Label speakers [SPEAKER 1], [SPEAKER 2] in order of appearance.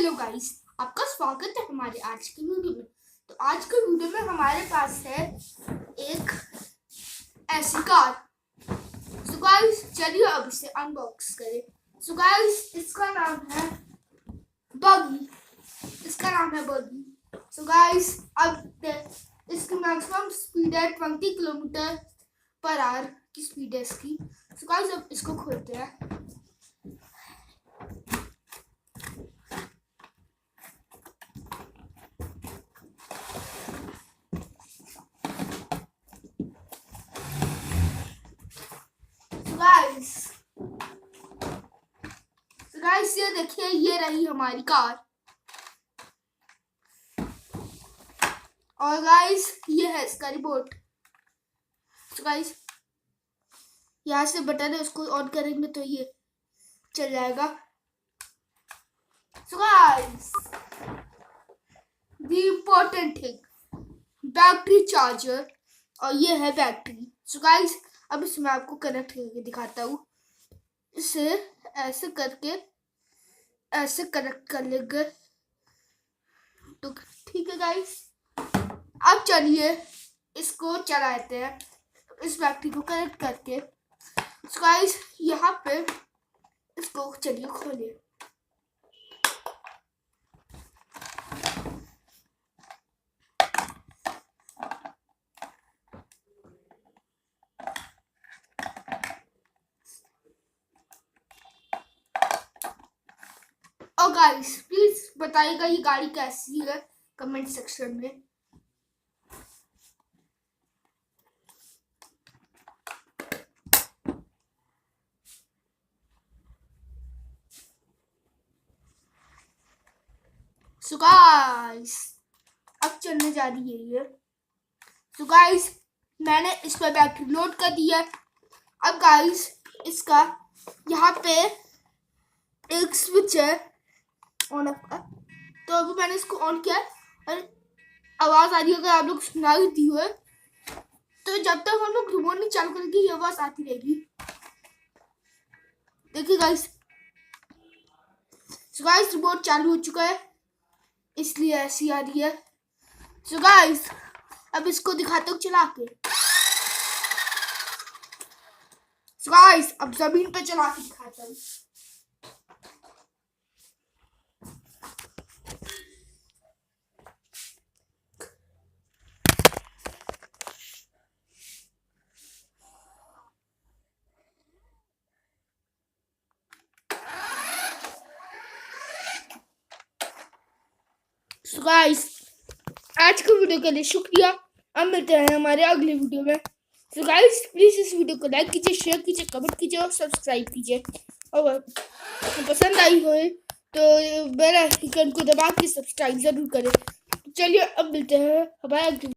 [SPEAKER 1] Hello guys, आपका स्वागत है हमारे आज की वीडियो में। तो आज के वीडियो में हमारे पास है एक ऐसी कार। सो गाइस चलिए अब इसे अनबॉक्स करें। सो गाइस इसका नाम है बगी। सो गाइस अब इसकी मैक्सिमम स्पीड है 20 किलोमीटर पर आवर की स्पीड है इसकी। सो गाइस अब इसको खोलते हैं। गाइस ये देखिए, ये रही हमारी कार। और गाइस ये है इसका रिमोट। तो गाइस यहाँ से बटन है, उसको ऑन करेंगे तो ये चल जाएगा। So guys the important thing, battery charger, और ये है बैटरी। सो गाइस अब इसमें आपको कनेक्ट करके दिखाता हूँ। इसे ऐसे करके ऐसे कनेक्ट कर लेंगे तो ठीक है गाइस। अब चलिए इसको चलाते हैं, इस बैटरी को कनेक्ट करके। तो गाइस यहाँ पे इसको चलिए खोलिए। और गाइस प्लीज बताइएगा ये गाड़ी कैसी है कमेंट सेक्शन में। सो गाइस अब चलने जा रही है ये। सो गाइस मैंने इस पर बैटरी लोड कर दिया। अब गाइस इसका यहाँ पे एक स्विच है ऑन ऑफ का, तो अभी मैंने इसको ऑन किया और आवाज आ रही है। अगर आप लोग सुनाई दी हो तो जब तक हम लोग रिमोट नहीं चालू करेंगे ये आवाज आती रहेगी। देखिए गाइस, सो गाइस रिमोट चालू हो चुका है, इसलिए ऐसी आ रही है। सो गाइस अब इसको दिखाता हूँ चला के। सो गाइस अब जमीन पे चला के दिखाता हूँ। सो गाइस आज के वीडियो के लिए शुक्रिया। अब मिलते हैं हमारे अगले वीडियो में। सो गाइस प्लीज इस वीडियो को लाइक कीजिए, शेयर कीजिए, कमेंट कीजिए और सब्सक्राइब कीजिए। और पसंद आई हो तो बेल आइकन को दबा के सब्सक्राइब जरूर करें। चलिए अब मिलते हैं हमारे अगले